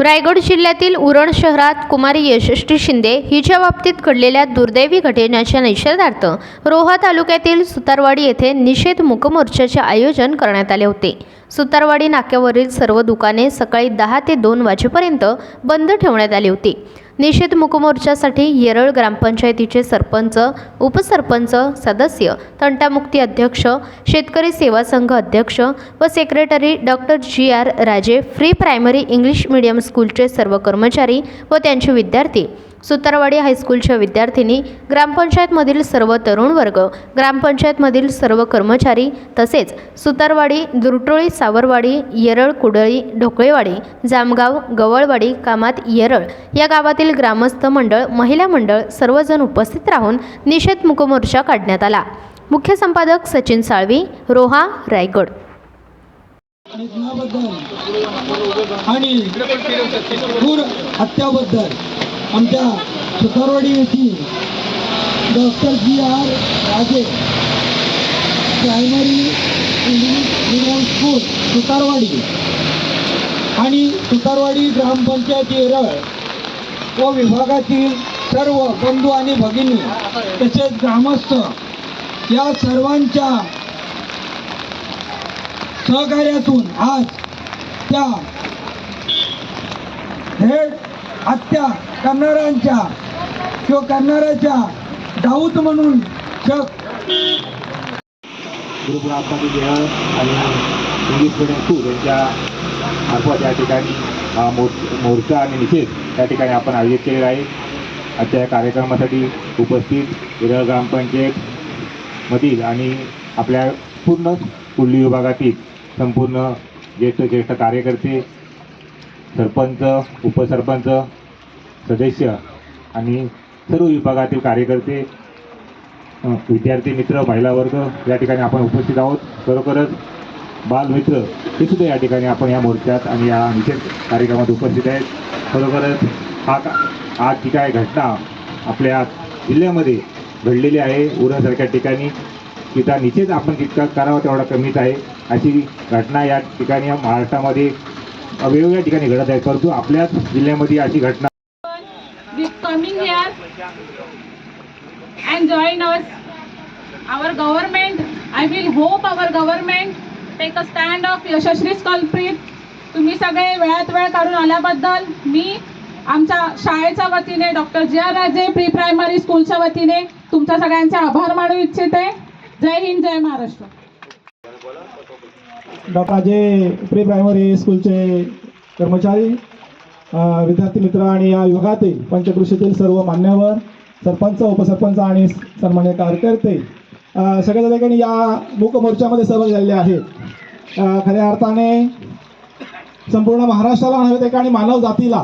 रायगड जिल्ह्यातील उरण शहरात कुमारी यशस्वी शिंदे हिच्या बाबतीत घडलेल्या दुर्दैवी घटनेच्या निषेधार्थ रोहा तालुक्यातील सुतारवाडी येथे निषेध मूकमोर्चाचे आयोजन करण्यात आले होते। सुतारवाडी नाक्यावरील सर्व दुकाने सकाळी 10 ते 2 वाजेपर्यंत बंद ठेवण्यात आली होती। निषेध मूकमोर्चासाठी येरळ ग्रामपंचायतीचे सरपंच, उपसरपंच, सदस्य, तंटामुक्ती अध्यक्ष, शेतकरी सेवा संघ अध्यक्ष व सेक्रेटरी डॉक्टर जी.आर. राजे, प्री प्रायमरी इंग्लिश मीडियम स्कूलचे सर्व कर्मचारी व त्यांचे विद्यार्थी, सुतारवाडी हायस्कूलच्या विद्यार्थिनी, ग्रामपंचायतमधील सर्व तरुण वर्ग, ग्रामपंचायतमधील सर्व कर्मचारी तसेच सुतारवाडी, दुरटोळी, सावरवाडी, येरळ, कुडळी, ढोकळेवाडी, जामगाव, गवळवाडी, कामात, येरळ या गावातील ग्रामस्थ मंडळ, महिला मंडळ सर्वजण उपस्थित राहून निषेध मूकमोर्चा काढण्यात आला। मुख्य संपादक सचिन साळवी, रोहा, रायगड। आणि क्रूर हत्याबद्दल आमच्या सुतारवाडी येथील डॉक्टर जी.आर. राजे primary English medium school Sutarwadi आणि सुतारवाडी ग्रामपंचायत येरळ व विभागातील सर्व बंधू आणि भगिनी तसेच ग्रामस्थ या सर्वांच्या सहकार्यातून आज त्या थेट हत्या करणाऱ्यांच्या किंवा करणाऱ्याच्या दाऊद म्हणून ग्रुप ग्रामपंचायत येरळ आणि इंग्लिश मीडियम स्कूल यांच्या मार्फत या ठिकाणी मोर्चा आणि निषेध या ठिकाणी आपण आयोजित केलेला आहे। आजच्या या कार्यक्रमासाठी उपस्थित येरळ ग्रामपंचायतमधील आणि आपल्या पूर्ण कुर्ली विभागातील संपूर्ण ज्येष्ठ कार्यकर्ते, सरपंच, उपसरपंच, सदस्य आणि सर्व विभागातील कार्यकर्ते, विद्यार्थी मित्र, महिला वर्ग या ठिकाणी आपण उपस्थित आहोत। खरोखरच बालमित्र हे सुद्धा या ठिकाणी आपण या मोर्चात आणि या निषेध कार्यक्रमात उपस्थित आहेत। खरोखरच आज जी काय घटना आपल्या जिल्ह्यामध्ये घडलेली आहे, उरणसारख्या ठिकाणी, तिचा निषेध आपण जितका करावा तेवढा कमीच आहे। अशी घटना या ठिकाणी महाराष्ट्रामध्ये वेगवेगळ्या ठिकाणी घडत आहे, परंतु आपल्याच जिल्ह्यामध्ये अशी घटना coming here and join us, our government. I will hope our government take a stand of Yashasvi culprit. तुम्ही सगळे वेळात वेळ काढून आल्याबद्दल मी आमच्या शाळेच्या वतीने, डॉक्टर जी.आर. राजे प्री प्रायमरी स्कूलच्या वतीने तुमच्या सगळ्यांचे आभार मानू इच्छिते। जय हिंद, जय महाराष्ट्र। डॉक्टर राजे प्री प्रायमरी स्कूलचे कर्मचारी, विद्यार्थी मित्र आणि या विभागातील पंचकृषीतील सर्व मान्यवर, सरपंच, उपसरपंच आणि सन्मान्य कार्यकर्ते सगळ्या ठिकाणी या मूकमोर्चामध्ये सहभागी झालेले आहेत। खऱ्या अर्थाने संपूर्ण महाराष्ट्राला नव्हे तर आणि मानव जातीला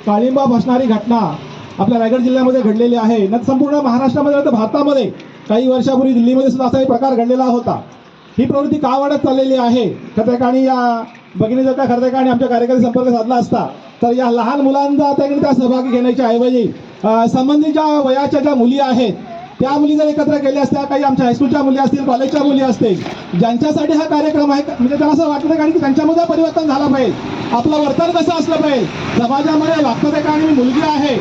काळिंबा बसणारी घटना आपल्या रायगड जिल्ह्यामध्ये घडलेली आहे। न संपूर्ण महाराष्ट्रामध्ये तर भारतामध्ये काही वर्षापूर्वी दिल्लीमध्ये सुद्धा असा एक प्रकार घडलेला होता। ही प्रवृत्ती का वाढत चाललेली आहे? खऱ्या ठिकाणी या भगिनी जर का खऱ्या ठिकाणी आमच्या कार्यकर्ते संपर्क साधला असता तर या लहान मुलांचा त्या सहभागी घेण्याच्या ऐवजी संबंधीच्या वयाच्या ज्या मुली आहेत त्या मुली जर एकत्र केल्या असत्या, काही आमच्या हायस्कूलच्या मुली असतील, कॉलेजच्या मुली असतील, ज्यांच्यासाठी हा कार्यक्रम आहे, म्हणजे त्यांना असं वाटतं कारण की त्यांच्यामध्ये परिवर्तन झालं पाहिजे, आपलं वर्तन कसं असलं पाहिजे समाजामध्ये वागतं त्या ठिकाणी मुलगी आहे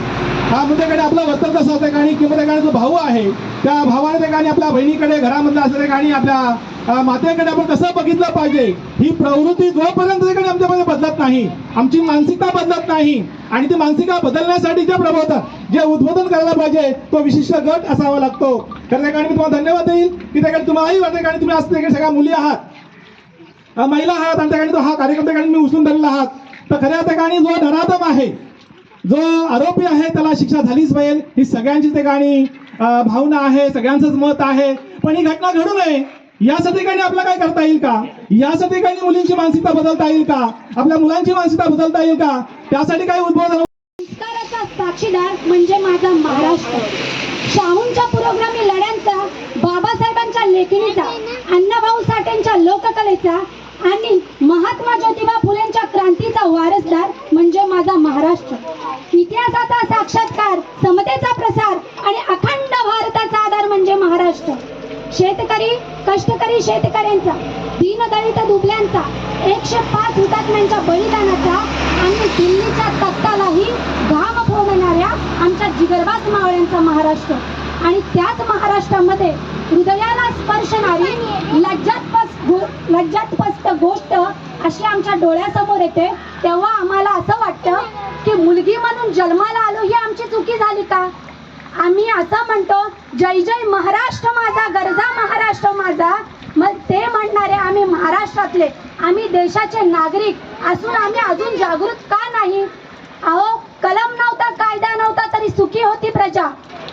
हा मुद्द्याकडे आपलं वर्तन कसं असतं ठिकाणी, किंवा त्या ठिकाणी जो भाऊ आहे त्या भावाने त्या ठिकाणी आपल्या बहिणीकडे, घरामधल्या असल्या ठिकाणी आपल्या मातेकडे आपण कसं बघितलं पाहिजे, ही प्रवृत्ती जोपर्यंत ठिकाणी आमच्यामध्ये बदलत नाही, आमची मानसिकता बदलत नाही आणि ती मानसिकता बदलण्यासाठी जे प्रबोधन, जे उद्बोधन करायला पाहिजे तो विशिष्ट गट असावा लागतो। तर त्या ठिकाणी मी तुम्हाला धन्यवाद देईल की त्या ठिकाणी तुम्हालाही वाटतं ठिकाणी तुम्ही असं सगळ्या मुली आहात, महिला आहात आणि त्या ठिकाणी तो हा कार्यक्रम त्या ठिकाणी मी उचलून धरलेला आहात। तर खऱ्या ठिकाणी जो नराधम आहे, जो आरोपी आहे त्याला शिक्षा झालीच पाहिजे, ही सगळ्यांची ठिकाणी भावना आहे, सगळ्यांचंच मत आहे। पण ही घटना घडू नये यासाठी काही आपल्याला काय करता येईल का? यासाठी काही मुलींची मानसिकता बदलता येईल का? आपल्या मुलांची मानसिकता बदलता येईल का? त्यासाठी काही उद्बोधन संस्काराचा साक्षीदार म्हणजे माझा महाराष्ट्र, शाहूंच्या पुरोगामी लढ्यांचा, बाबासाहेबांच्या लेखणीचा, अण्णाभाऊ साठेंच्या लोककलेचा आणि महात्मा ज्योतिबा फुलेंच्या क्रांतीचा वारसदार म्हणजे माझा महाराष्ट्र। इतिहासाचा साक्षात्कार, समतेचा प्रसार आणि अखंड भारताचा आधार म्हणजे महाराष्ट्र। शेतकरी, कष्टकरी शेतकऱ्यांचा, दीनदलित दुबळ्यांचा, 105 हुतात्म्यांच्या बलिदानाचा आणि दिल्लीच्या डोळ्यांचा महाराष्ट्र आणि त्याच महाराष्ट्रामध्ये हृदयाला स्पर्शणारी लज्जास्पद गोष्ट अशी आमच्या डोळ्यासमोर येते, तेव्हा आम्हाला असं वाटतं की मुलगी म्हणून जन्माला आलो ही आमची चुकी झाली का? आम्ही असं म्हणतो जय जय महाराष्ट्र माझा, गरजा महाराष्ट्र माझा, मग ते म्हणणारे आम्ही महाराष्ट्रातले, आम्ही देशाचे नागरिक असून आम्ही अजून जागृत का नाही? अहो, कलम नव्हता, कायदा नव्हता तरी सुखी होती प्रजा.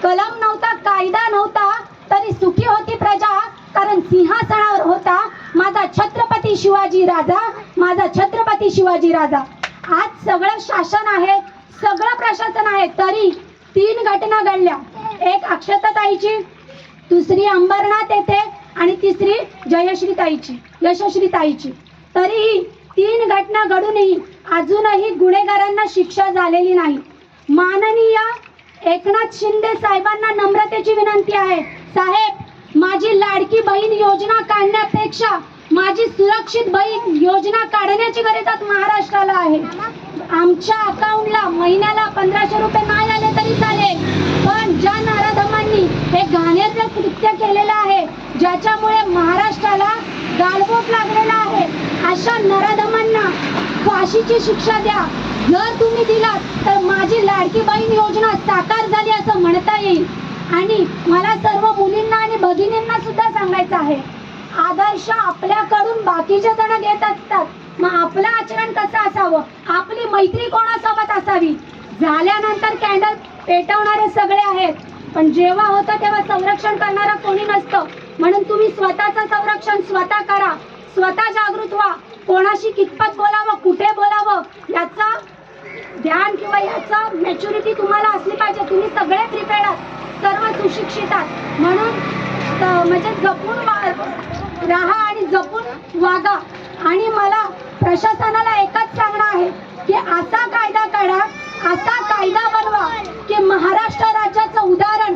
कलम नव्हता, कायदा नव्हता तरी सुखी होती प्रजा, कारण सिंहासनावर होता माझा छत्रपती शिवाजी राजा, माझा छत्रपती शिवाजी राजा. आज सगळं शासन आहे, सगळं प्रशासन आहे, तरी 3 घटना घडल्या. एक अक्षताताईची, दुसरी अंबरनाथ येथे आणि तिसरी यशश्री ताईची. तरीही 3 घटना घडूनही अजूनही गुन्हेगारांना शिक्षा झालेली नाही. माननीय एकनाथ शिंदे साहेबांना नम्रतेची विनंती आहे, साहेब, माझी लाडकी बहीण योजना काढण्यापेक्षा माझी सुरक्षित बहीण योजना काढण्याची गरज आज महाराष्ट्राला आहे. आमच्या अकाउंटला महिन्याला 1500 रुपये नाही आले तरी चालेल, पण ज्या नराधमांनी हे घाणेरडं कृत्य केलेलं आहे, ज्याच्यामुळे महाराष्ट्राला गालबोट लागलेला आहे, अशा नराधमांना फाशीची शिक्षा द्या. जर तुम्ही दिलात तर माझी लाडकी बहीण योजना साकार झाली असं म्हणता येईल. आणि मला सर्व मुलींना आणि भगिनींना सुद्धा सांगायचं आहे, आदर्श आपल्याकडून बाकीचे जण घेत असतात, मग आपलं आचरण कसं असावं, आपली मैत्री कोणासोबत असावी. झाल्यानंतर कॅन्डल पेटवणारे सगळे आहेत, पण जेव्हा होतं तेव्हा संरक्षण करणारा कोणी नसतं. म्हणून तुम्ही स्वतःचं संरक्षण स्वतः करा, स्वतः जागृत व्हा. कोणाशी कितपत बोलावं, कुठे बोलावं याचा ध्यान किंवा याचा मॅच्युरिटी तुम्हाला असली पाहिजे. तुम्ही सगळे प्रिपेअर्ड आहात, सर्व सुशिक्षित आहात, म्हणून म्हणजे जपून राहा आणि जपून वागा. आणि मला प्रशासनाला एकच सांगणं आहे की असा कायदा काढा, असा कायदा बनवा की महाराष्ट्र राज्याचं उदाहरण